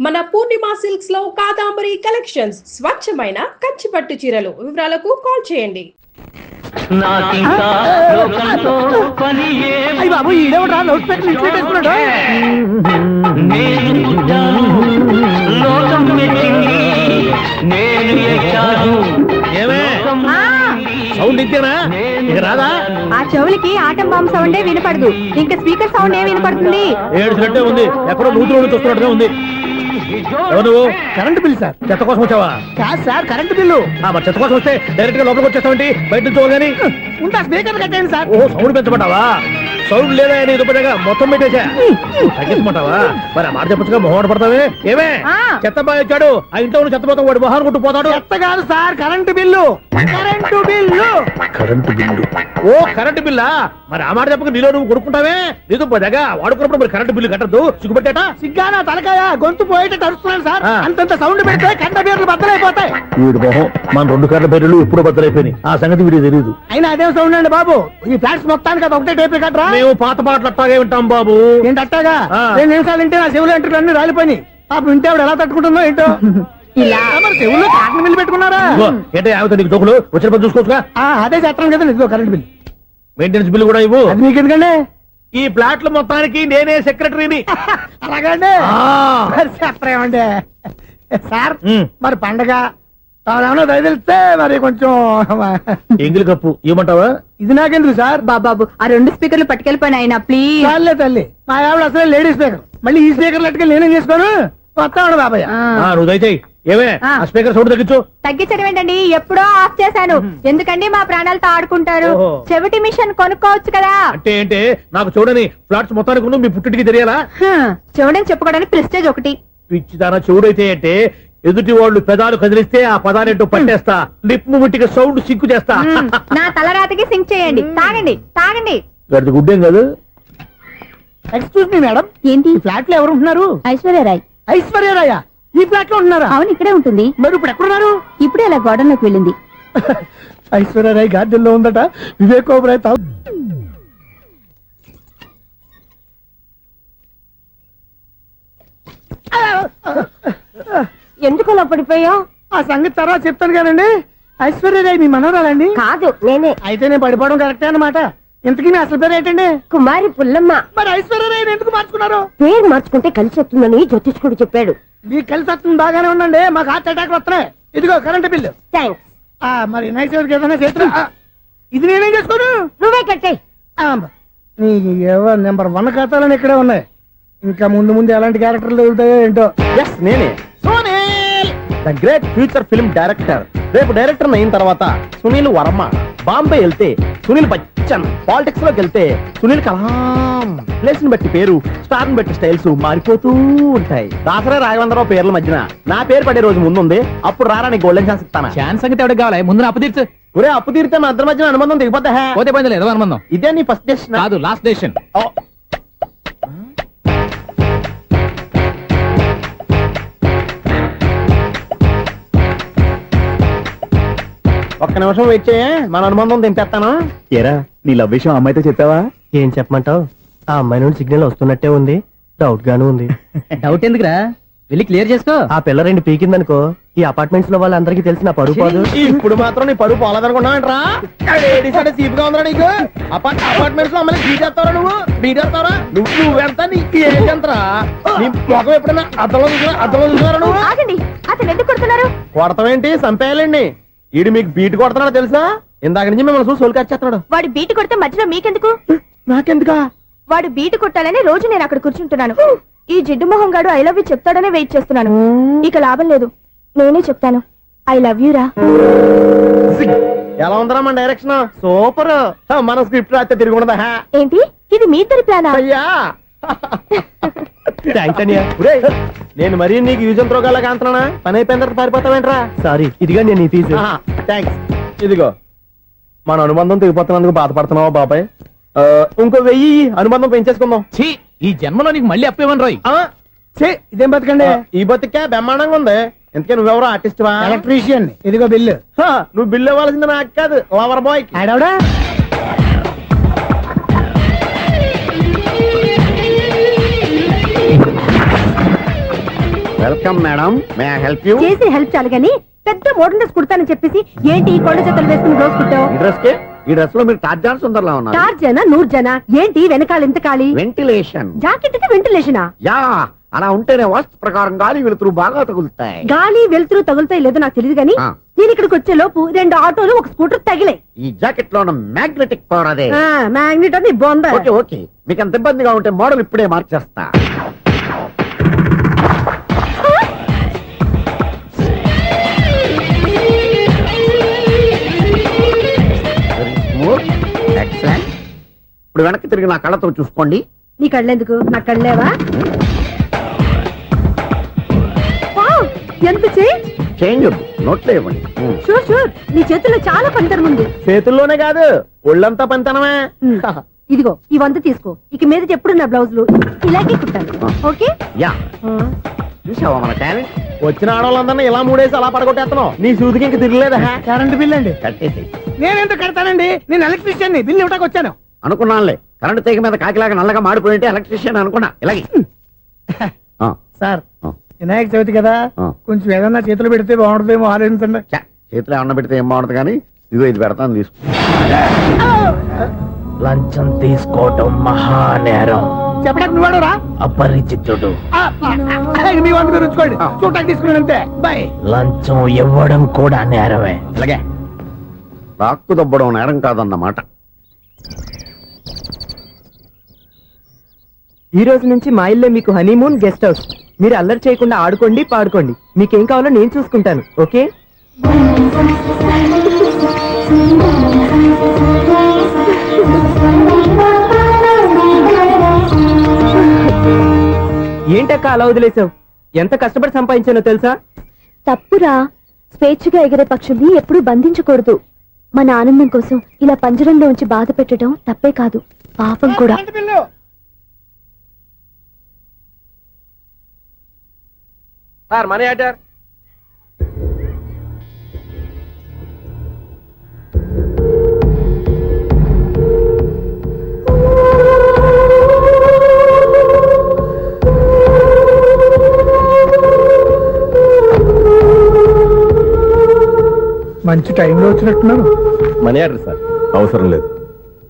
మన పూర్ణిమ సిల్క్స్ లో కాదాంబరి కలెక్షన్స్ స్వచ్ఛమైన కంచి పట్టు చీరలు. వివరాలకు కాల్ చేయండి. సౌండ్ ఇచ్చానా రాదా? ఆ చెవులకి ఆటం బాంబు సౌండే వినపడదు, ఇంకా స్పీకర్ సౌండ్ ఏ వినపడుతుంది? ఏడ్చినట్టే ఉంది, ఎక్కడో నూతులు చూస్తున్నట్టుగా ఉంది. ఎవరు? Current bill sir. చెత్త కోసం వచ్చావా? కాదు సార్, కరెంట్ బిల్లు. మరి చెత్త కోసం వస్తే డైరెక్ట్ గా లోపలికి వచ్చేస్తామండి, బయట నుంచి కానీ ఉంటా. స్పీకర్ కట్టండి సార్. ఓ సౌండ్ పెంచమంటావా? సౌండ్ లేదా అని దుబ్బగా మొత్తం పెట్టేసా. తగ్గించమంటావా? మరి ఆ మాట చెప్పచ్చుగా, మొహమాట పడతావే. ఏమే చెత్త బాగా వచ్చాడు, ఆ ఇంట్లో చెత్త పోతాం, వాడు మొహాన్ని కొట్టు పోతాడు. చెత్త కాదు sir, current bill. Current bill. Current bill. ఓ కరెంటు బిల్లా? మరి ఆ మాట చెప్పక నీలో నువ్వు కొడుకుంటావే. నీతో పోదాగా వాడుకున్నప్పుడు మరి కరెంటు బిల్లు కట్టద్దు. సిగ్గుపెట్టేట సిగ్గానా తలకాయ గొంతు పోయేట అరుస్తున్నాను సార్. అంతంత సౌండ్ పెడితే కంట బీర్లు బద్దలైపోతాయి. వీడు మొహం మన 2 కర్ర బీర్లు ఎప్పుడో బద్దలైపోయినాయి. ఆ సంగతి వీడికి తెలియదు. అయినా అదే సౌండ్ అండి బాబు. ఈ ఫ్లాట్స్ మొత్తానికి అది ఒకటే టేప్ కట్టరా? మేము పాత పాటలు అట్టాగే వింటాం బాబు. ఏంటి అట్టాగా? 2 నిమిషాలు వింటే నా చెవులు ఎంటర్ అన్ని రాలిపోయి. పాప వింటే ఆవిడ ఎలా తట్టుకుంటుందో ఏంటో. ఇలా మరి చెవుల్లో కాటన్ బిల్లు పెట్టుకున్నారా? ఏంటో యావత నీకు దోకులు వచ్చిన పని చూసుకోవచ్చుగా. అదే చేస్తాను కదా. ఇదిగో కరెంట్ బిల్, మెయింటెనెన్స్ బిల్లు కూడా ఇవ్వు. అది మీకు ఎందుకండి? ఈ ఫ్లాట్ల మొత్తానికి నేనే సెక్రటరీని. అలాగండి. చెప్పరేమండి సార్. మరి పండగ ఏమన్నా దయదలిస్తే మరి కొంచెం ఎంగిలి కప్పు ఇవ్వమంటావా? ఇది నాకెందుకు సార్? బాబాబు ఆ 2 స్పీకర్లు పట్టుకెళ్ళిపోయిన ఆయన ప్లీజ్. చాలే తల్లి, మా ఆవిడ అసలే లేడీ స్పీకర్, మళ్ళీ ఈ స్పీకర్ అట్టుకెళ్ళి నేనేం చేసుకోను. వస్తాడు బాబాయ్. నువ్వు దయచేయి. ఏమే ఆ స్పీకర్ సౌండ్ తగ్గించు. తగ్గించడం ఏంటండి, ఎప్పుడో ఆఫ్ చేశాను. ఎందుకండి మా ప్రాణాలతో ఆడుకుంటారు? చెవిటి మిషన్ కొనుక్కోవచ్చు కదా. అంటే ఏంటే నాకు చూడని ఫ్లాట్స్ మొత్తానికి మీ పుట్టింటికి తెలియాలా? చెవుడని చెప్పుకోవడానికి ప్రెస్టేజ్ ఒకటి. పిచ్చిదానా చెవుడైతే అంటే ఎదుటి వాళ్ళు పెదాలు కదిలిస్తే ఆ పదాలేంటో పట్టేస్తా. లిప్ ముట్టికి సౌండ్ సింకు చేస్తా. నా తలరాతకి సింక్ చేయండి. తాగండి తాగండి. గడిది గుడ్డేం కాదు. ఎక్స్క్యూజ్ మీ మేడం, ఏంటి ఫ్లాట్ లో ఎవరు ఉంటున్నారు? ఐశ్వర్యరాయ్. ఐశ్వర్యరాయ ఈ ఫ్లాట్ లో ఉంటున్నారా? అవును, ఇక్కడే ఉంటుంది. మరి ఇప్పుడు ఎక్కడున్నారు? ఇప్పుడే అలా గార్డెన్ లోకి వెళ్ళింది. ఐశ్వర్యరాయ్ గార్డెన్ లో ఉందట. వివేక్ ఓబరాయ్ ఎందుకు అలా పడిపోయావు? ఆ సంగతి తర్వాత చెప్తాను కానండి. ఐశ్వర్యరాయ్ మీ మనవరాలండి? కాదు, నేనే. అయితే నేను పడిపోవడం కరెక్టే అన్నమాట. ఇంతకీ మీ అసలు పేరు ఏంటండి? కుమారి పుల్లమ్మ. మరి ఐశ్వర్యరాయ్ ఎందుకు మార్చుకున్నారు? పేరు మార్చుకుంటే కలిసి వస్తుందని జ్యోతిష్కుడు చెప్పాడు. మీకు కలిసి వస్తుంది, బాగానే ఉండండి. మాకు హార్ట్ అటాక్ వస్తున్నాయి. ఇదిగో కరెంట్ బిల్లు. థ్యాంక్స్. మరి నైట్ ఏదైనా చేతులు ఇది నేనేం చేసుకోను. నువ్వే కట్టాయి. నెంబర్ 1 ఖాతాలని ఇక్కడే ఉన్నాయి. ఇంకా ముందు ముందు ఎలాంటి క్యారెక్టర్లు ఎదుగుతాయో ఏంటో. నేనే Sunil, the great future film director. రేపు డైరెక్టర్ అయిన తర్వాత సునీల్ వర్మ. బాంబే వెళ్తే సునీల్ బచ్చన్, పాలిటిక్స్ లోకి వెళ్తే సునీల్ కలాం. ప్లేస్ ని బట్టి పేరు, స్టార్ ని బట్టి స్టైల్స్ మారిపోతూ ఉంటాయి. దాసరా రాఘవేంద్రరావు పేర్ల మధ్యన నా పేరు పడే రోజు ముందుంది. అప్పుడు రారా నీ గోల్డెన్ ఛాన్స్ ఇస్తాను. ఛాన్స్ సంగతి ఎవరికి కావాలి? ముందు అప్పు తీర్చు. ఒరే అప్పు తీరితే మా ఇద్దరి మధ్యన అనుబంధం దిగిపోతా. పోతే పోయింది లేదు అనుబంధం. ఇదే నీ ఫస్ట్ డెసిషన్ కాదు, లాస్ట్ డెసిషన్. ఒక్క నిమిషం వెయిట్ చేయ, మన అనుబంధం తింపేస్తాను. ఏరా నీ లవ్ విషయం అమ్మాయితో చెప్పావా? ఏం చెప్పమంటావు? ఆ అమ్మాయి నుండి సిగ్నల్ వస్తున్నట్టే ఉంది, డౌట్ గాను ఉంది. డౌట్ ఎందుకురా, వెళ్ళి క్లియర్ చేసుకో. ఆ పిల్ల 2 పీకిందనుకో, ఈ అపార్ట్మెంట్స్ లో వాళ్ళందరికీ తెలిసిన పరువు పోదు. ఇప్పుడు మాత్రం నీ పరువు పోలేదనుకున్నావంటరా? చీప్గా ఉందా నీకు? అపార్ట్మెంట్స్ లో అమ్మని బీటేస్తావరా? బీటేస్తావరా? నువ్వెంత, నీకు ఏంటంతరా? నీ మొఖం ఎప్పుడైనా అద్దంలో చూసారా నువ్వు? అతను ఎందుకు కొడుతున్నారు? కొడతావేంటి, చంపేయాలండి. ఈడు మీకు బీట్ కొడుతున్నాడు తెలుసా? ఇందాక నుంచి మిమ్మల్ని చూసి సోల్కి వచ్చేస్తున్నాడు. వాడు బీటు కొడితే మధ్యలో మీకెందుకు? నాకెందుకా? వాడు బీటు కొట్టాలని రోజు నేను అక్కడ కూర్చుంటున్నాను. ఈ జిడ్డు మొహం గాడు ఐ లవ్ యూ చెప్తాడనే వెయిట్ చేస్తున్నాను. ఇక లాభం లేదు, నేనే చెప్తాను. ఐ లవ్ యూ రా. ఎలా ఉందరా మన డైరెక్షన్? సూపర్. మన స్క్రిప్ట్ రాస్తే తిరిగి ఉండదా? ఏంటి ఇది మీ ఇద్దరి ప్లానా? అయ్యా నేను మరీ నీకు యూజ్ అండ్ త్రోగాలా కాంటున్నా. పని అయిపోయిన తర్వాత పారిపోతావేంట్రా? సారీ, ఇదిగా నేను ఈ ఫీజు. థ్యాంక్స్. ఇదిగో మన అనుబంధం తెగిపోతున్నందుకు బాధపడుతున్నావా బాబాయ్? ఇంకో 1000 అనుబంధం పెంచేసుకుందాం. ఈ జన్మలో నీకు మళ్ళీ అప్పేమని రాయి. ఇదేం బతకండి? ఈ బతికే బ్రహ్మాండంగా ఉంది. ఎందుకే నువ్వెవరో ఆర్టిస్ట్ వా? ఎలక్ట్రీషియన్. ఇదిగో బిల్లు. నువ్వు బిల్లు ఇవ్వాల్సింది నాకు కాదు, లవర్ బాయ్. ఆడవడా? Welcome madam, may I help you? చేసి హెల్ప్ చాలు గాని పెద్ద మోడల్ డ్రెస్ కుడతానని చెప్పేసి ఏంటి ఈ కొండ జతలు వేసుకుని రోజు కుట్టావు? ఈ డ్రెస్ లో మీరు టార్జాన్ సుందర్లా ఉన్నారు. 4 జన 100 జన ఏంటి వెనకాల ఎంత ఖాళీ? వెంటిలేషన్. జాకెట్ కి వెంటిలేషనా? యా, అలా ఉంటేనే వాస్తు ప్రకారం గాలి వెలుతురు బాగా తగులుతాయి. గాలి వెలుతురు తగులుతాయి లేదో నాకు తెలియదు గాని ఆ. నేను ఇక్కడికి వచ్చే లోపు 2 ఆటోలు ఒక స్కూటర్ తగిలాయి. ఈ జాకెట్ లో ఉన్న మ్యాగ్నెటిక్ పవర్ అదే. మ్యాగ్నెట్ అని బొంద. ఓకే ఓకే, మీకు అంత ఇబ్బందిగా ఉంటే మోడల్ ఇప్పుడే మార్చేస్తా. Excellent. ఇప్పుడు వెనక్కి తిరిగి నా కళ్ళతో చూసుకోండి. నీ కళ్ళెందుకు? నా కళ్ళేవా? వావ్, ఎంత చేంజ్ వద్దు, నోట్లో ఇవ్వండి. షూర్ షూర్, నీ చేతుల్లో చాలా పనితనం ఉంది. చేతుల్లోనే కాదు, ఒళ్ళంతా పంతనమే. ఇదిగో ఈ 100 తీసుకో. ఇక మీద ఎప్పుడు నా బ్లౌజులు ఇలాగే కుట్టాను. ఓకే? యా, చూసావా మన టాలెంట్? వచ్చిన ఆడవాళ్ళందరినీ ఇలా మూడేసి అలా పడగొట్టేస్తున్నావు. నీ సూదికి ఇంక తిరగలేదా? కరెంట్ బిల్ అండి. కట్టేసి. నేనెంత కడతానండి? నేను ఎలక్ట్రీషియన్ ని, బిల్ ఇవ్వడానికి వచ్చాను. అనుకున్నానులే, కరెంట్ తీగ మీద కాకిలాగా నల్లగా మాడిపోయింటే ఎలక్ట్రీషియన్ అనుకున్నా. ఇలాగే సార్, వినాయక చవితి కదా, కొంచెం ఏదన్నా చేతులు పెడితే బాగుంటుందేమో ఆలోచించండి. చేతిలో అన్న పెడితే ఏం బాగుంటుంది కానీ, ఇదిగో ఇది పెడతాను, తీసుకో. లంచం తీసుకోవటం మహానేరం. చెప్పడానికి నువ్వు రా. అపరిచితుడు. మీ వంట మీరు ఉంచుకోండి, చూడటానికి తీసుకుని అంతే. బాయ్. లంచం ఇవ్వడం కూడా నేరమే. ఇలాగే రాక్కు దబ్బడం నేరం కాదన్నమాట. ఈ రోజు నుంచి మా ఇల్లే మీకు హనీమూన్ గెస్ట్ హౌస్. మీరు అల్లరి చేయకుండా ఆడుకోండి, పాడుకోండి. మీకేం కావాలో నేను చూసుకుంటాను. ఓకే? ఏంటక్క అలా వదిలేసావు? ఎంత కష్టపడి సంపాదించానో తెలుసా? తప్పురా. స్వేచ్ఛగా ఎగిరే పక్షుల్ని ఎప్పుడూ బంధించకూడదు. మన ఆనందం కోసం ఇలా పంజరంలో ఉంచి బాధ పెట్టడం తప్పే కాదు, పాపం కూడా. Current bill. Sir, money order. మంచి టైంలో వచ్చినట్టున్నాను. Money order sir. అవసరం లేదు,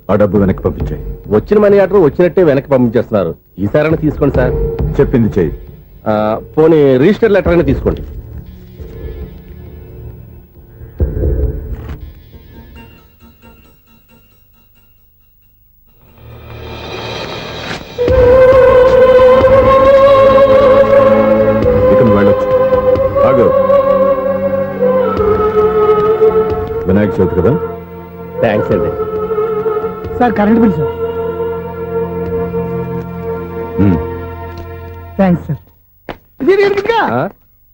ఆ డబ్బు వెనక్కి పంపించాయి. వచ్చిన మనీ ఆర్డర్ వచ్చినట్టే వెనక్కి పంపించేస్తున్నారు. ఈసారైనా తీసుకోండి సార్. చెప్పింది చెయ్యి. పోనీ రిజిస్టర్ లెటర్ అయినా తీసుకోండి. ఇక నువ్వు వెళ్ళొచ్చు. ఆగు. వినాయక చవితి కదా. థ్యాంక్స్ అండి. Sir, current bill sir. Thanks sir.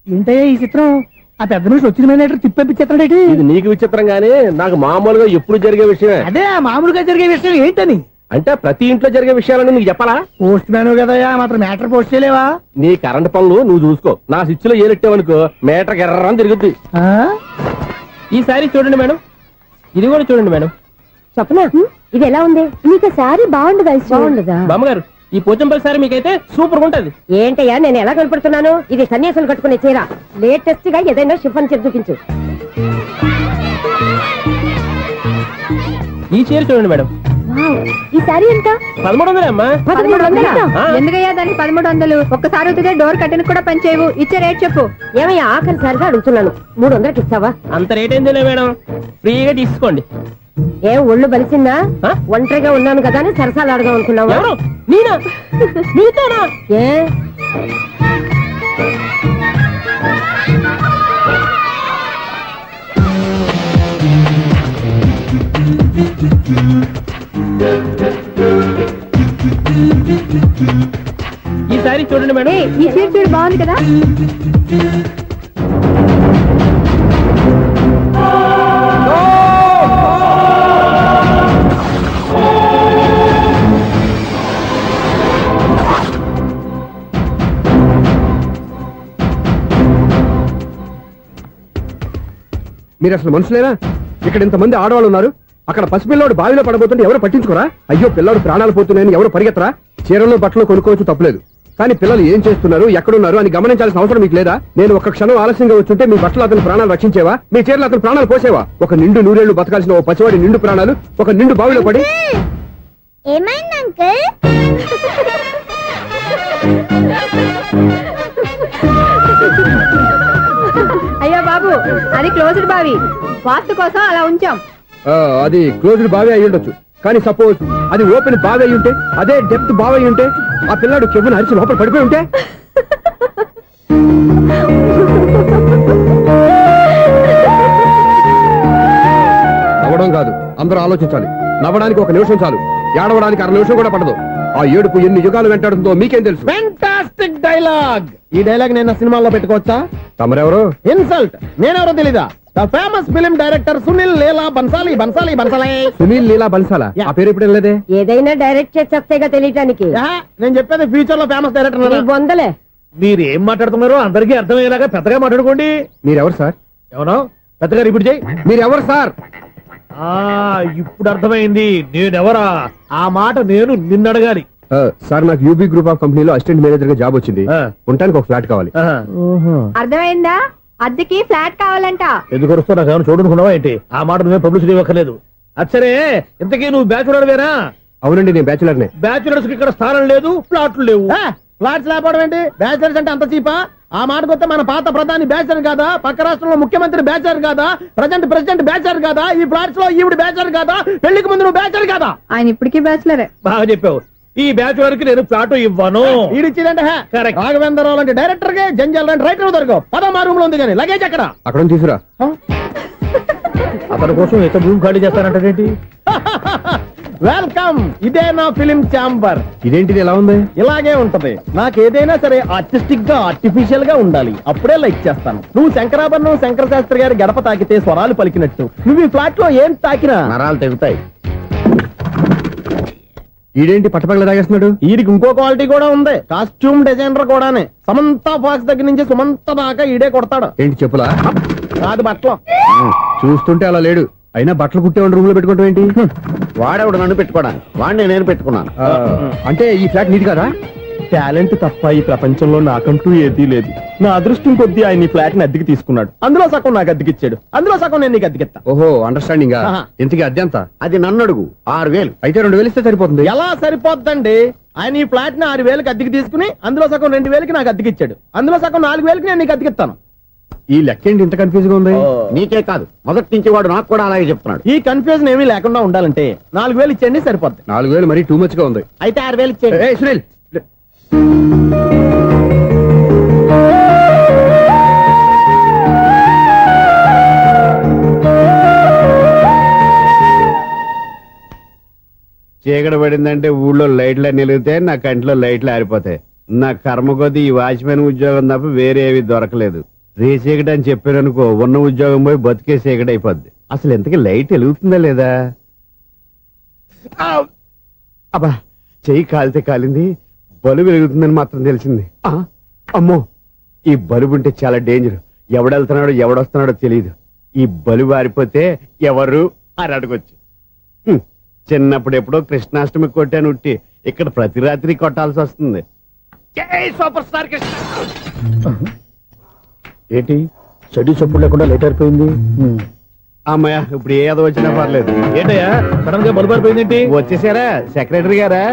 ఏంటయ్యా ఈ చిత్రం? ఆ పెద్ద మనిషి వచ్చిన మేనేటర్ తిప్పించేస్తాడేటి? ఇది నీకు విచిత్రం గానీ నాకు మామూలుగా ఎప్పుడు జరిగే విషయమే. అదే మామూలుగా జరిగే విషయం ఏంటని? అంటే ప్రతి ఇంట్లో జరిగే విషయాలని నీకు చెప్పాలా? పోస్ట్ మ్యాన్ కదయ్యా, మాత్రం మ్యాటర్ పోస్ట్ చేయలేవా? నీ కరెంట్ పనులు నువ్వు చూసుకో. నా స్విచ్ లో ఏలెట్టావనుకో మీటర్ ఎర్రని తిరుగుద్ది. ఈసారి చూడండి మేడం, ఇది కూడా చూడండి మేడం. చెప్పనా? ఇది ఎలా ఉంది? నీకు సారీ బాగుండదా? బాగుండదా? బామ్మగారు, ఈ పోచంపల్లి సారీ మీకైతే సూపర్ ఉంటది. ఏంటయ్యా నేను ఎలా కనపడుతున్నాను? ఇది సన్యాసులు కట్టుకునే చీర. లేటెస్ట్ గా ఏదైనా షిఫన్ చేసి చూపించు. ఈ చీర చూడండి మేడం. ఈ సారీ ఎంత? 1300 అమ్మా. 1300? ఆ. ఎందుకయ్యా దానికి 1300? ఒక్కసారి అవుతుందే, డోర్ కట్టెన్ కూడా పనిచేయవు. ఇచ్చే రేట్ చెప్పు. ఏమయ్యా ఆఖరిసారిగా అడుగుతున్నాను, 300కి ఇస్తావా? అంత రేట్ ఏందిలే మేడం, ఫ్రీగా తీసుకోండి. ఏం ఒళ్ళు బలిసిందా? ఆ? ఒంటరిగా ఉన్నాను కదా అని సరసాలు అడగా అనుకున్నావా? ఎవరు? నేనా? నీతోనా? ఏ ఈ సారీ చూడండి మేడం. ఈ చీర చూడు, బాగుంది కదా? మీరు అసలు మనుషులేనా? ఇక్కడ ఇంతమంది ఆడవాళ్ళు ఉన్నారు. అక్కడ పసిపిల్లాడు బావిలో పడబోతుంటే ఎవరు పట్టించుకోరా? అయ్యో పిల్లాడు ప్రాణాలు పోతున్నాయని ఎవరు పరిగెత్తరా? చీరలు బట్టలు కొనుక్కోవచ్చు, తప్పలేదు. కానీ పిల్లలు ఏం చేస్తున్నారు ఎక్కడున్నారు అని గమనించాల్సిన అవసరం మీకు లేదా? నేను ఒక క్షణం ఆలస్యంగా వచ్చుంటే మీ బట్టలు అతని ప్రాణాలు రక్షించేవా? మీ చీరలు అతని ప్రాణాలు పోసేవా? ఒక నిండు నూరేళ్లు బతకాల్సిన ఓ పసివాడి నిండు ప్రాణాలు ఒక నిండు బావిలో పడి. ఏమైంది అంకుల్? అయ్యో బాబు, అది క్లోజ్డ్ బావి, వాస్తు కోసం అలా ఉంచాం. అది క్లోజ్డ్ బావి అయి ఉండొచ్చు, కానీ సపోజ్ అది ఓపెన్ బావి అయి ఉంటే, అదే డెప్త్ బావి అయి ఉంటే, ఆ పిల్లాడు కెవ్వును అరిచి లోపల పడిపోయి ఉంటే. నవ్వడం కాదు, అందరూ ఆలోచించాలి. నవ్వడానికి ఒక నిమిషం చాలు, ఏడవడానికి అర నిమిషం కూడా పడదు. ఆ ఏడుపు ఎన్ని యుగాలు వెంటాడుతుందో మీకేం తెలుసు? Fantastic dialogue. ఈ డైలాగ్ నేను సినిమాలో పెట్టుకోవచ్చా? తమరెవరు? ఇన్సల్ట్. నేనెవరో తెలీదా? The famous film director Sunil Leela Bansali. Bansali Bansali Sunil Leela బన్సాలా? ఆ పేరు ఇప్పుడు లేదే. ఏదైనా డైరెక్ట్ చేసేస్తేగా తెలియటానికి. నేను చెప్పేది ఫ్యూచర్ లో ఫేమస్ డైరెక్టర్. బొందలే. మీరు ఏం మాట్లాడుతున్నారో అందరికీ అర్థమయ్యేలాగా పెద్దగా మాట్లాడుకోండి. మీరెవరు సార్? ఎవరో పెద్దగా రిపీట్ చేయి. మీరెవరు సార్? ఇప్పుడు అర్థమైంది నేనెవరా. ఆ మాట నేను నిన్ను అడగాలి. సార్, నాకు యూబీ గ్రూప్ ఆఫ్ కంపెనీలో అసిస్టెంట్ మేనేజర్ గా జాబ్ వచ్చింది. ఉండటానికి ఒక ఫ్లాట్ కావాలి. అర్థమైందా? అద్దెకి ఫ్లాట్ కావాలంట. ఎందుకు వస్తున్నా నాకు ఏమైనా చూడనుకున్నావా ఏంటి? ఆ మాట నువ్వే పబ్లిసిటీ ఇవ్వక్కర్లేదు. అచ్చరే, ఇంతకీ నువ్వు బ్యాచులర్ వేరా? అవునండి, నేను బ్యాచులర్ నే. బ్యాచులర్స్ కి ఇక్కడ స్థానం లేదు, ఫ్లాట్లు లేవు. ఫ్లాట్స్ లేకపోవడం ఏంటి? బ్యాచులర్స్ అంటే అంత చీపా? ఆ మాటకొస్తే మన పాత ప్రధాని బ్యాచర్ కాదా? పక్క రాష్ట్రంలో ముఖ్యమంత్రి బ్యాచర్ కాదా? ప్రెసిడెంట్ బ్యాచర్ కాదా? ఈ ఫ్లాట్స్ లో ఈవిడ బ్యాచర్ కాదా? పెళ్లికి ముందు నువ్వు బ్యాచర్ కాదా? ఆయన ఇప్పటికీ బ్యాచులరే. బాగా చెప్పావు. ఈ బ్యాచులర్ కి నేను ఫ్లాట్ ఇవ్వను. ఈడిచ్చిందంటే రాఘవేంద్రరావు లాంటి డైరెక్టర్ కి, జంజాల్ లాంటి రైటర్ దొరకవు. పదమా రూమ్ లో ఉంది కానీ లగేజ్ అక్కడ. అక్కడ తీసుకురా. అతని కోసం ఎంత రూమ్ ఖాళీ చేస్తానంటే వెల్కమ్. ఇదే నా ఫిలిం ఛాంబర్. ఇదేంటిది ఎలా ఉంది? ఇలాగే ఉంటది. నాకు ఏదైనా సరే ఆర్టిస్టిక్ గా, ఆర్టిఫిషియల్ గా ఉండాలి. అప్పుడే లైక్ చేస్తాను. నువ్వు శంకరాభరణం శంకర శాస్త్రి గారి గడప తాకితే స్వరాలు పలికినట్టు నువ్వు ఈ ఫ్లాట్ లో ఏం తాకినా నరాలు తెగుతాయి. ఈడేంటి పట్టపగల తాగేస్తున్నాడు? వీడికి ఇంకో క్వాలిటీ కూడా ఉంది. కాస్ట్యూమ్ డిజైనర్ కూడానే. సమంత ఫాక్స్ దగ్గర నుంచి సుమంత దాకా ఈడే కొడతాడు. ఏంటి చెప్పులా? కాదు, బట్టలు. చూస్తుంటే అలా లేడు. అయినా బట్టలు కుట్టేవాడు రూమ్ లో పెట్టుకోవడం ఏంటి? వాడేవాడు నన్ను పెట్టుకోవడానికి, వాడిని నేను పెట్టుకున్నాను. అంటే ఈ ఫ్లాట్ నీది కదా? టాలెంట్ తప్ప ఈ ప్రపంచంలో నాకంటూ ఏదీ లేదు. నా అదృష్టం కొద్దీ ఆయన ఈ ఫ్లాట్ ని అద్దెకి తీసుకున్నాడు. అందులో సగం నాకు అద్దెకిచ్చాడు, అందులో సగం నేను నీకు అద్దెకిస్తా. ఓహో, అండర్స్టాండింగ్. ఇంతకీ అద్దె ఎంత? అది నన్ను అడుగు. 6,000. అయితే 2,000 ఇస్తే సరిపోతుంది. ఎలా సరిపోద్దండి? ఆయన ఈ ఫ్లాట్ ని 6,000కి అద్దెకి తీసుకుని అందులో సగం 2,000కి నాకు అద్దెకిచ్చాడు. అందులో సగం 4,000కి నేను నీకు అద్దెకిస్తాను. ఈ లెక్క ఏంటి ఇంత కన్ఫ్యూజ్ గా ఉంది? నీకే కాదు, మొదటి నుంచి వాడు నాకు కూడా అలాగే చెప్తున్నాడు. ఈ కన్ఫ్యూజన్ ఏమీ లేకుండా ఉండాలంటే 4,000 ఇచ్చేయండి, సరిపోద్ది. 4,000 మరీ టూ మచ్ గా ఉంది. అయితే 6,000 ఇచ్చేయండి. ఏయ్ సునీల్, చీకటి పడిందంటే ఊళ్ళో లైట్లు నిలిగితే నా కంటిలో లైట్లు ఆరిపోతాయి. నా కర్మ కొద్దీ ఈ వాచ్మెన్ ఉద్యోగం తప్ప వేరే ఏవి దొరకలేదు. రేచీకటి అని చెప్పారనుకో, ఉన్న ఉద్యోగం పోయి బతికే చీకటి అయిపోద్ది. అసలు ఇంతకీ లైట్ వెలుగుతుందా లేదా? అబ్బా, చెయ్యి కాలితే కాలింది, బలుబు వెలుగుతుందని మాత్రం తెలిసింది. అమ్మో, ఈ బలుబు ఉంటే చాలా డేంజర్. ఎవడెళ్తున్నాడో ఎవడొస్తున్నాడో తెలియదు. ఈ బలుబు ఆరిపోతే ఎవరు అని అడగొచ్చు. చిన్నప్పుడు ఎప్పుడో కృష్ణాష్టమి కొట్టాను ఉట్టి, ఇక్కడ ప్రతి రాత్రి కొట్టాల్సి వస్తుంది. Super star Krishna. ఏంటి చెడు చెప్పుడు లేకుండా లేట్ అయిపోయింది? అమ్మయ్య, ఇప్పుడు ఏదో వచ్చినా పర్లేదు. ఏంటయ్యా సడన్ గా బలుపు అయిపోయింది ఏంటి? వచ్చేసారా సెక్రటరీ గారా?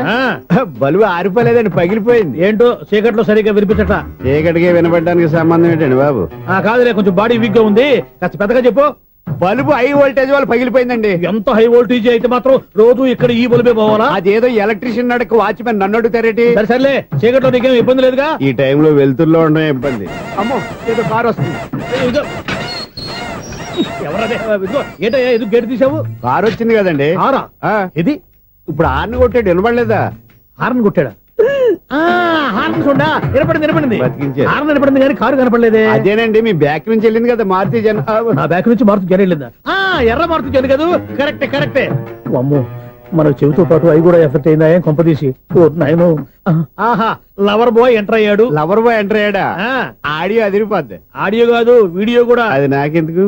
బలుబు ఆరిపోలేదండి, పగిలిపోయింది. ఏంటో చీకట్లో సరిగ్గా వినిపించట. చీకటికి వినపడడానికి సంబంధం ఏంటండి బాబు? కాదులే, కొంచెం బాడీ వీక్ గా ఉంది, కాస్త పెద్దగా చెప్పు. బల్బు హై వోల్టేజ్ వాళ్ళు పగిలిపోయిందండి. ఎంత హై వోల్టేజ్ అయితే మాత్రం రోజు ఇక్కడ ఈ బల్బే పోవాలా? అదేదో ఎలక్ట్రీషియన్ నడక వాచ్మెన్ నన్ను అడుగుతారేటి? సర్లే, చీకట్లో నీకేం ఇబ్బంది లేదుగా? ఈ టైంలో వెళ్తుల్లో ఉండడం ఇబ్బంది. అమ్మో, ఏదో కారు వస్తుంది. ఎవరదే? ఏంటయ్యా ఇది గేట్ తీసావు? కారు వచ్చింది కదండి. కారా? ఇది ఇప్పుడు హార్న్ కొట్టాడు, వినపడలేదా? హార్న్ కొట్టాడా? హార్న్ చూడా వినపడింది. బతికించాడు. హార్న్ వినపడింది కానీ కారు కనపడలేదే. అదేనండి, మీ బ్యాక్ నుంచి వెళ్ళింది కదా మారుతి జన. నా బ్యాక్ నుంచి మారుతి జన వెళ్ళిందా? ఎర్ర మారుతి జన కదా? కరెక్టే. అమ్మో, మన చెవితో పాటు అవి కూడా ఎఫెక్ట్ అయిందా కొంపదీసి? ఆహా, లవర్ బాయ్ ఎంటర్ అయ్యాడు. లవర్ బాయ్ ఎంటర్ అయ్యాడా? ఆడియో అదిరిపోద్ది. ఆడియో కాదు, వీడియో కూడా. అది నాకెందుకు?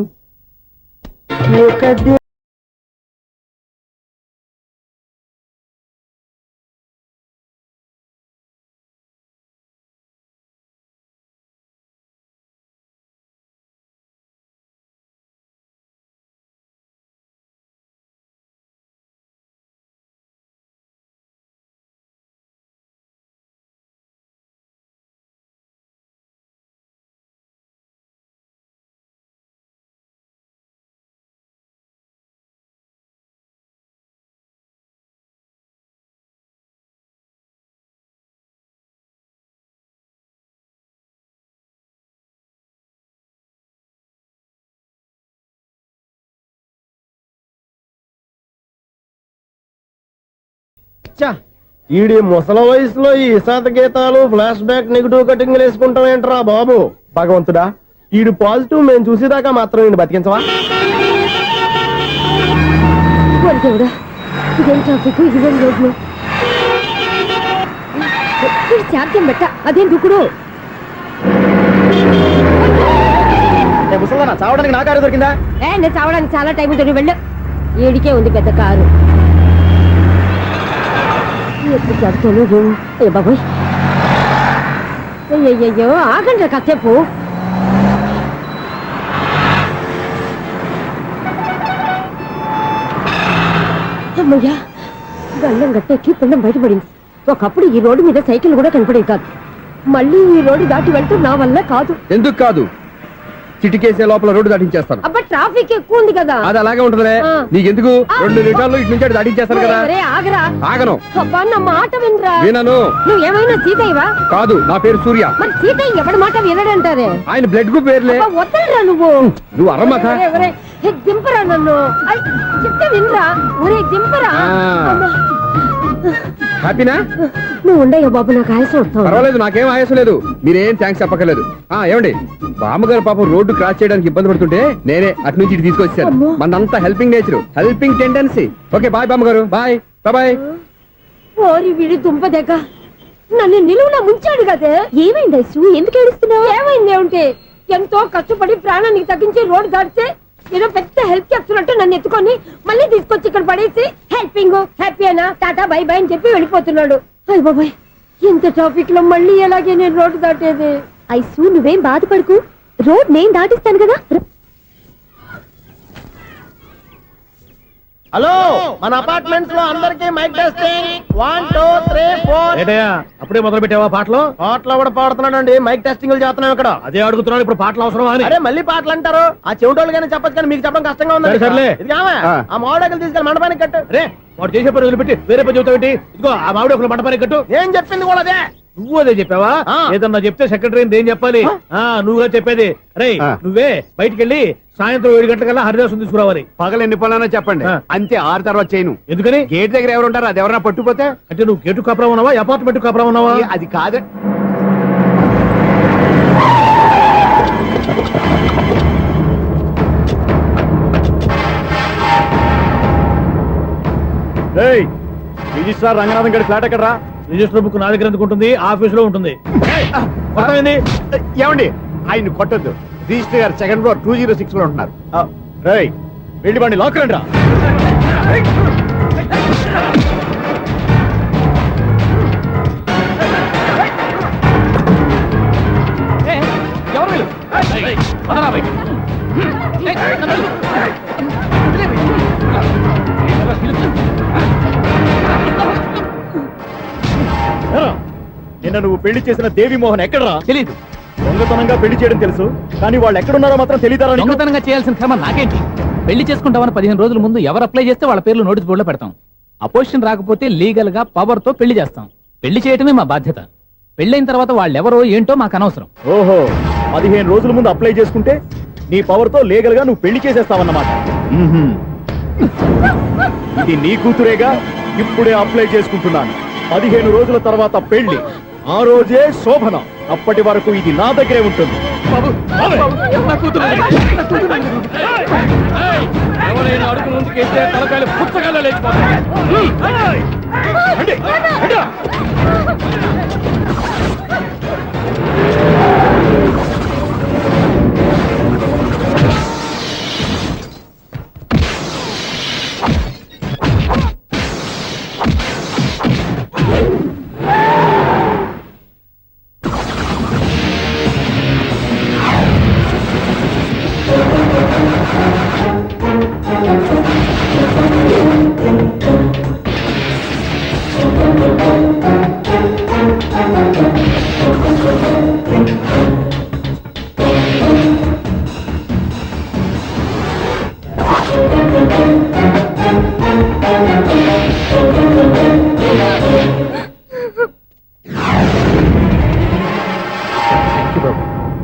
ఈడి ముసల వయసులో ఈ ఇసాత గీతాలు ఫ్లాష్ బ్యాక్ నెగిటివ్ కటింగ్ వేసుకుంటాం ఏంట్రా బాబు భగవంతుడా ఈడు పాజిటివ్ మేము చూసేదాకా మాత్రం ఈయన బతికించవా ఇదేం ట్రాఫిక్ ఇదేం రోడ్లు శాంతం బెట్ట అదేం దుకుడు ముసలనా చావడానికి నా కారు దొరికిందా నేను చావడానికి చాలా టైం ఉంటుంది వెళ్ళు ఏడికే ఉంది పెద్ద కారు ఎప్పుడు చెప్తాను ఏ బాబోయ్ అయ్యయ్యో ఆగండి కాసేపు అమ్మయ్యా గల్లం గట్టెక్కి పిండం బయటపడింది ఒకప్పుడు ఈ రోడ్డు మీద సైకిల్ కూడా కనపడేది కాదు మళ్ళీ ఈ రోడ్డు దాటి వెళ్తూ నా వల్ల కాదు ఎందుకు కాదు చిటికేసే లోపల రోడ్డు దాటించేస్తాను అబ్బా ట్రాఫిక్ ఎక్కువ ఉంది కదా అది అలాగే ఉంటదిలే ఆ. నీకెందుకు 2 నిమిషాల్లో ఇటు నుంచి అటు దాటించేస్తాను కదా ఒరే, ఆగరా ఆగను అబ్బా నా మాట వినరా వినను నువ్వు ఏమైనా సీతయ్యవా కాదు నా పేరు సూర్య మరి సీతయ్య ఎవడి మాట వినడంటారే ఆయన బ్లడ్ గ్రూప్ పేర్లే అబ్బా, వదలరా నువ్వు నువ్వు అరమ్మక ఒరే, ఒరే, ఏ, దింపరా నన్ను ఐ, చెప్తే వినరా ఒరే దింపరా ఆ. అమ్మా. హ్యాపీనా నువ్వు ఉండయ్యా బాబు నాకు ఆయాసం వస్తావు పర్వాలేదు నాకేం ఆయాసం లేదు మీరేం థ్యాంక్స్ చెప్పక్కర్లేదు ఏమండి బామ్మగారు పాపం రోడ్డు క్రాస్ చేయడానికి ఇబ్బంది పడుతుంటే నేనే అటు నుంచి ఇటు తీసుకొచ్చాను అమ్మో. మనంతా helping nature helping tendency okay bye బామ్మగారు బాయ్ బాయ్ ఓరి వీడి దుంపదెగ నన్ను నిలువున ముంచాడు కదే ఏమైంది ఐసు ఎందుకు ఏడుస్తున్నావు ఏమైంది ఏమిటి ఎంతో కష్టపడి ప్రాణానికి తగ్గించి రోడ్డు దాటితే ఏదో పెద్ద హెల్ప్ చేస్తున్నట్టు నన్ను ఎత్తుకొని మళ్ళీ తీసుకొచ్చి ఇక్కడ పడేసి హెల్పింగ్ హ్యాపీ అయినా టాటా బై బై అని చెప్పి వెళ్ళిపోతున్నాడు అయ్య బాబాయ్ ఇంత ట్రాఫిక్ లో మళ్ళీ ఎలాగే నేను రోడ్డు దాటేది ఐసు నువ్వేం బాధపడకు రోడ్ నేను దాటిస్తాను కదా హలో మన అపార్ట్మెంట్స్ లో అందరికి మైక్ టెస్టింగ్ 1 2 3 4 ఏంటయ్యా అప్పుడే మొదలు పెట్టావా పాటలు పాటలు కూడా పాడుతున్నాడు అండి మైక్ టెస్టింగ్ చేస్తున్నాం ఇక్కడ అదే అడుగుతున్నాడు ఇప్పుడు పాటలు అవసరమా అని అరే మళ్ళీ పాటలు అంటారు ఆ చెవిటోళ్ళు కానీ చెప్పచ్చు కానీ మీకు చెప్పడం కష్టంగా ఉంది సరే, సర్లే. ఇది కావా? ఆ మామిడాకులు తీసుకెళ్ళి మండపానికి కట్టు రే వాడు చేసే పని వదిలిపెట్టి వేరే పని చెబుతావు ఇదిగో ఆ మామిడి ఒకరు మంటపానికి కట్టు ఏం చెప్పింది కూడా అదే నువ్వు అదే చెప్పావా ఆ. ఏదన్నా చెప్తే సెక్రటరీ ఏం చెప్పాలి నువ్వుగా చెప్పేది రే ఆ. నువ్వే బయటికి వెళ్ళి సాయంత్రం 7 గంటలకల్లా హరిదాసం తీసుకురావాలి పగలు ఎన్ని పనులన్నా చెప్పండి ఆ. అంతే 6 తర్వాత చేయను ఎందుకని గేట్ దగ్గర ఎవరు ఉంటారు అది ఎవరన్నా పట్టుపోతే అంటే నువ్వు గేటు కాపురం ఉన్నావా అపార్ట్మెంట్ కాపురం ఉన్నావా అది కాదు రిజిస్ట్రార్ రంగనాథన్ గారి ఫ్లాట్ ఎక్కడ రిజిస్టర్ బుక్ నా దగ్గర ఎందుకు ఉంటుంది ఆఫీస్ లో ఉంటుంది ఏయ్, మొత్తమైంది. ఏమండి ఆయన కొట్టద్దు రిజిస్టర్ గారు 2nd ఫ్లోర్ 206 లో ఉంటున్నారు వెళ్ళి వాడిని లాక్కరండి రా నిన్న నువ్వు పెళ్లి చేసిన దేవి మోహన్ ఎక్కడరా తెలీదు దొంగతనంగా పెళ్లి చేయడం తెలుసు కానీ వాళ్ళు ఎక్కడున్నారో మాత్రం తెలియదారా నీకు? దొంగతనంగా చేయాల్సిన క్రమం నాకేంటి పెళ్లి చేసుకుంటామని 15 రోజుల ముందు ఎవరు అప్లై చేస్తే వాళ్ళ పేర్లు నోటీస్ బోర్డులో పెడతాం అపోజిషన్ రాకపోతే లీగల్ గా పవర్ తో పెళ్లి చేస్తాం పెళ్లి చేయటమే మా బాధ్యత పెళ్ళైన తర్వాత వాళ్ళెవరో ఏంటో మాకు అనవసరం ఓహో 15 రోజుల ముందు అప్లై చేసుకుంటే నీ పవర్ తో లీగల్ గా నువ్వు పెళ్లి చేసేస్తావన్నమాట మ్మ్హ్మ్. ఇది నీ కూతురేగా ఇప్పుడే అప్లై చేసుకుంటున్నాను 15 రోజుల తర్వాత పెళ్లి ఆ రోజే శోభన అప్పటి వరకు ఇది నా దగ్గరే ఉంటుంది ఎవరైనా అడుగు ముందుకేస్తే తలకాయలు పుచ్చకాయలు లేచిపోతాయి. రండి, రండిరా.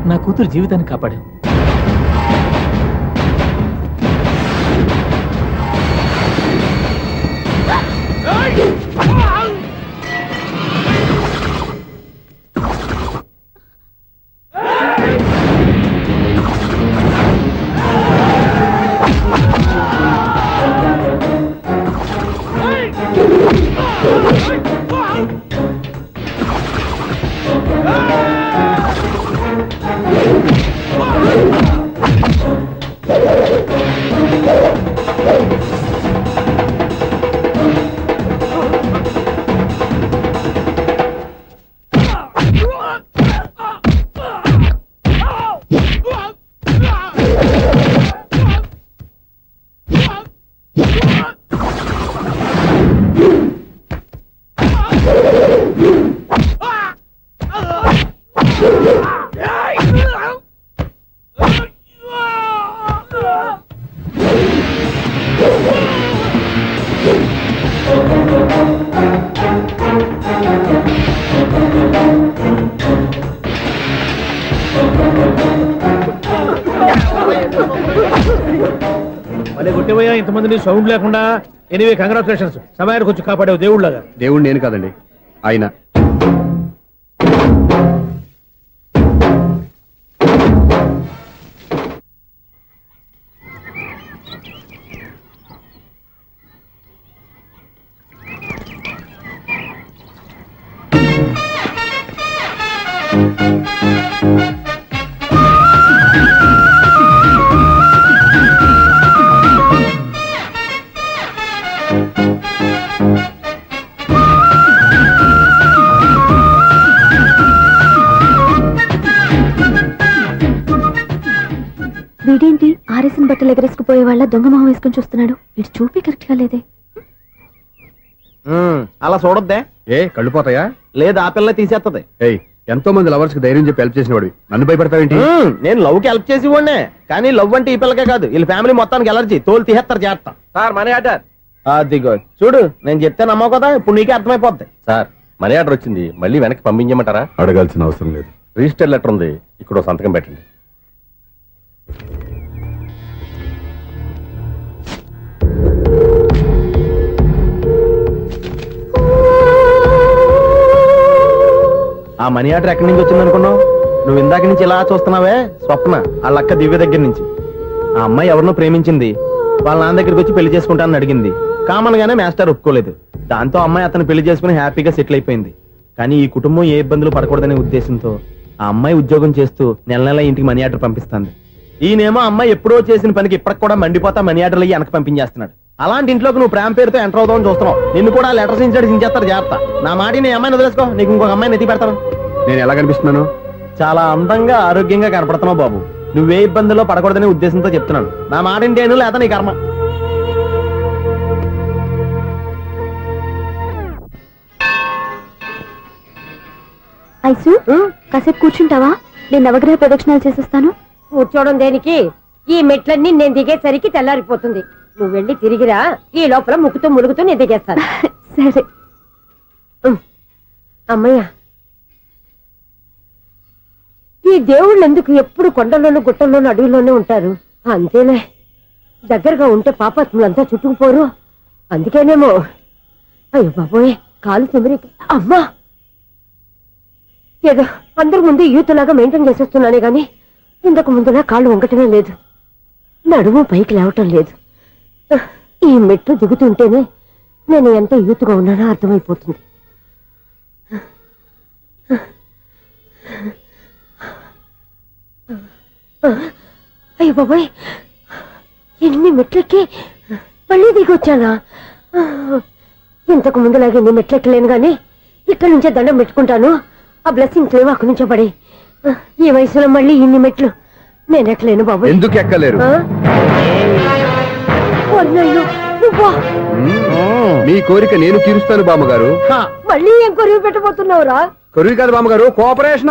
నా కూతురు జీవితాన్ని కాపాడు ఏయ్! భలే కొట్టేవయ్యా ఇంతమందిని సౌండ్ లేకుండా. ఎనీవే కంగ్రాచులేషన్స్, సమయానికి వచ్చి కాపాడావు దేవుళ్ళగా. దేవుడు నేను కాదండి, ఆయన. వీడేంటి ఆరేసిన బట్టలు ఎగరేసుకుపోయే వాళ్ళ దొంగ మొహం వేసుకుని చూస్తున్నాడు. వీడు చూపి కరెక్ట్ గా లేదే. అలా చూడొద్దే. ఏ కళ్ళు పోతాయా? లేదు, ఆ పిల్ల తీసేస్తది. ఏయ్, ఎంతో మంది లవర్స్ కి ధైర్యం చెప్పి హెల్ప్ చేసిన వాడివి, నన్ను భయపడతావేంటి? నేను లవ్ కి హెల్ప్ చేసి ఇవ్వండి, కానీ లవ్ అంటే ఈ పిల్లకే కాదు, వీళ్ళ ఫ్యామిలీ మొత్తానికి ఎలర్జీ. తోలు తీసేస్తారు చేస్తా. Sir money order. అదిగో చూడు, నేను చెప్తే నమ్మవు కదా, ఇప్పుడు నీకే అర్థమైపోద్ది. సార్ మనీ ఆర్డర్ వచ్చింది, మళ్ళీ వెనక్కి పంపించమంటారా? అడగాల్సిన అవసరం లేదు. రిజిస్టర్ లెటర్ ఉంది, ఇక్కడ సంతకం పెట్టండి. ఆ మనీ ఆర్డర్ ఎక్కడి నుంచి వచ్చింది అనుకున్నావు? నువ్వు ఇందాక నుంచి ఇలా చూస్తున్నావే, స్వప్న వాళ్ళ అక్క దివ్య దగ్గర నుంచి. ఆ అమ్మాయి ఎవరినో ప్రేమించింది, వాళ్ళ నాన్న దగ్గరికి వచ్చి పెళ్లి చేసుకుంటానని అడిగింది. కామన్ గానే మాస్టర్ ఒప్పుకోలేదు. దాంతో అమ్మాయి అతను పెళ్లి చేసుకుని హ్యాపీగా సెటిల్ అయిపోయింది. కానీ ఈ కుటుంబం ఏ ఇబ్బందులు పడకూడదనే ఉద్దేశంతో ఆ అమ్మాయి ఉద్యోగం చేస్తూ నెల నెల ఇంటికి మనీ ఆర్డర్ పంపిస్తుంది. ఈయనేమో అమ్మాయి ఎప్పుడో చేసిన పనికి ఇప్పటికి కూడా మండిపోతా మనీ ఆర్డర్లు అయ్యి వెనక పంపించేస్తున్నాడు. అలాంటి ఇంట్లోకి నువ్వు ప్రేమ పేరుతో ఎంటర్ అవుదామని చూస్తున్నావు. నిన్ను కూడా లెటర్స్ సించేస్తారు జాగ్రత్త. నా మాట నీ అమ్మాయిని వదిలేసుకో, నీకు ఇంకొక అమ్మాయిని ఎత్తి పెడతాను. నేను ఎలా కనిపిస్తున్నాను? చాలా అందంగా ఆరోగ్యంగా కనపడుతున్నావు బాబు. నువ్వే ఇబ్బందుల్లో పడకూడదనే ఉద్దేశంతో చెప్తున్నాను. నా మాట ఇంటేను, లేదా నీ కర్మ. ఐసు కాసేపు కూర్చుంటావా? నేను నవగ్రహ ప్రదక్షిణాలు చేసేస్తాను. కూర్చోవడం దేనికి? ఈ మెట్లన్నీ నేను దిగేసరికి తెల్లారిపోతుంది. నువ్వు వెళ్ళి తిరిగిరా, ఈ లోపల ముక్కుతూ ములుగుతూ నేను దిగేస్తాను. సరే. అమ్మయ్య, ఈ దేవుళ్ళు ఎందుకు ఎప్పుడు కొండల్లోనూ గుట్టల్లోనూ అడవిలోనే ఉంటారు? అంతేలే, దగ్గరగా ఉంటే పాపాత్ములంతా చుట్టుకుపోరు. అందుకేనేమో. అయ్యో బాబోయ్, కాలు చెమిరి. అమ్మా, ఏదో అందరి ముందు యూత్లాగా మెయింటైన్ చేసేస్తున్నానే గాని ఇంతకు ముందులా కాళ్ళు వంకటమే లేదు, నడుము పైకి లేవటం లేదు. ఈ మెట్లు దిగుతుంటేనే నేను ఎంత యూత్గా ఉన్నానో అర్థమైపోతుంది. అయ్యో బాబాయ్, ఎన్ని మెట్లెక్కి మళ్ళీ దిగొచ్చానా? ఇంతకు ముందులాగే ఎన్ని మెట్లెక్కలేను గాని ఇక్కడి నుంచే దండం పెట్టుకుంటాను. ఆ బ్లెస్సింగ్స్ లేవు అక్కడి నుంచే పడి. ఈ వయసులో మళ్ళీ ఇన్ని మెట్లు నేను ఎక్కలేను బాబు. ఎందుకు ఎక్కలేరు? మీ కోరిక నేను తీరుస్తాను బామ్మగారు. మళ్ళీ ఏం కొరివి పెట్టబోతున్నావురా? కొరివి కాదు బామ్మగారు, కోఆపరేషన్.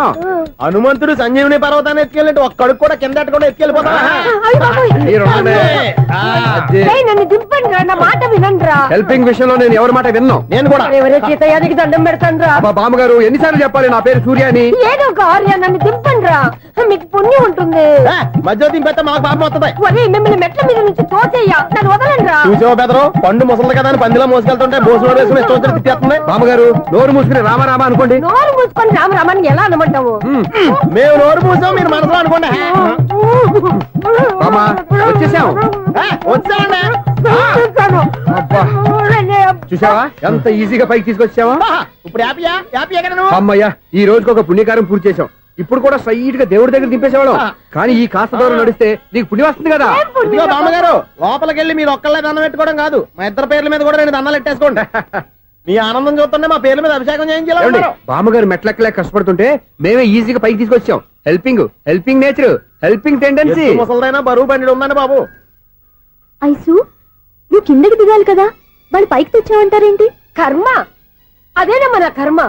హనుమంతుడు సంజీవుని పర్వతాన్ని ఎత్తుకెళ్ళి ఒక కడుపు కూడా కింద ఎట్టకుండా ఎత్తుకెళ్ళిపోతా. నన్ను దింపండి రా, నా మాట వినండిరా. హెల్పింగ్ విషయంలో నేను ఎవరి మాట విన్నాను. నేను కూడా ఎవరే సీతయ్యానికి దండం పెడతాను రా. బామ్మగారు ఎన్నిసార్లు చెప్పాలి నా పేరు సూర్యాని? ఏదో ఒక ఆర్య, నన్ను దింపండి రా, మీకు పుణ్యం ఉంటుంది. మధ్యలో దింపేస్తే మాకు పాపం వస్తుంది. ఒరే, మిమ్మల్ని మెట్ల మీద నుంచి తోచేయ్యా, నన్ను వదలండి రా. చూసావా బెదరు, పండు ముసలి కదా అని పందిలో మోసుకెళ్తుంటే బోసులో వేసుకుని ఇష్టం తిట్టేస్తుంది. బామ్మగారు నోరు మూసుకుని రామారామా అనుకోండి. నోరు మూసుకొని రామరామాన్ని ఎలా అనమంటావు? మేము నోరు మూసాం, మీరు మనసులో అనుకోండి. వచ్చేసాం. వచ్చామండి. చూసావా ఎంత ఈజీగా పైకి తీసుకొచ్చావా? ఇప్పుడు హ్యాపీ ఎక్కడ నువ్వు? అమ్మయ్యా, ఈ రోజుకి ఒక పుణ్యకారం పూర్తి చేసాం. ఇప్పుడు కూడా స్ట్రైట్ గా దేవుడి దగ్గర దింపేసేవాళ్ళం. కానీ ఈ కాస్త దూరం నడిస్తే నీకు పుణ్యం వస్తుంది కదా. ఇదిగో బామ్మగారు, లోపలికి వెళ్ళి మీరు ఒక్కళ్ళే దండం పెట్టుకోవడం కాదు, మా ఇద్దరు పేర్ల మీద కూడా 2 దండాలు ఎట్టేసుకోండి. మీ ఆనందం చూస్తుంటే మా పేర్ల మీద అభిషేకం చేయించాలి. బామ్మగారు మెట్లెక్కలే కష్టపడుతుంటే మేమే ఈజీగా పైకి తీసుకొచ్చాం. Helping nature, helping tendency. ముసలిదైనా బరువు బండి ఉందండి బాబు. ఐసు, నువ్వు కిందకి దిగాలి కదా, వాళ్ళు పైకి తెచ్చావంటారేంటి? కర్మ, అదేనమ్మా నా కర్మ.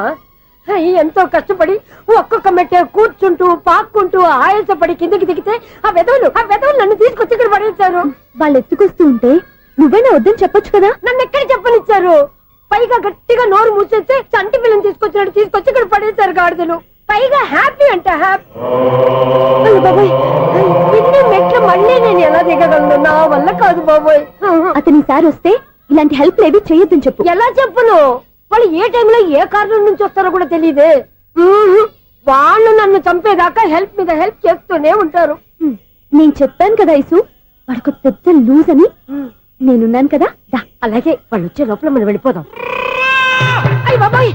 ఎంతో కష్టపడి ఒక్కొక్క మెట్టే కూర్చుంటూ పాక్కుంటూ ఆయాసపడి కిందకి దిగితే ఆ వెధవులు నన్ను తీసుకొచ్చి ఇక్కడ పడేశారు. వాళ్ళు ఎత్తుకొస్తూ ఉంటే నువ్వేనా వద్దని చెప్పొచ్చు కదా. నన్ను ఎక్కడ చెప్పనిచ్చారు? పైగా గట్టిగా నోరు మూసేస్తే చంటి పిల్లని తీసుకొచ్చినట్టు తీసుకొచ్చి ఇక్కడ పడేశారు గాడిదలు. పైగా హ్యాపీ అంట హ్యాపీ. ఇన్ని మెట్లు మళ్ళీ నేను ఎలా ఎలా దిగగలను? నా వల్ల కాదు బాబోయ్. అతని సార్ వస్తే ఇలాంటి హెల్ప్ లేవి చేయొద్దని చెప్పు. ఎలా చెప్పును? వాళ్ళు ఏ టైంలో ఏ కారణం నుంచి వస్తారో కూడా తెలియదే. వాళ్ళు నన్ను చంపేదాకా హెల్ప్ మీద హెల్ప్ చేస్తూనే ఉంటారు. నేను చెప్పాను కదా ఐసు, వాడికి పెద్ద లూజ్ అని. నేనున్నాను కదా. అలాగే వాళ్ళు వచ్చే లోపల మనం వెళ్ళిపోదాం. అయ్య బాబాయ్,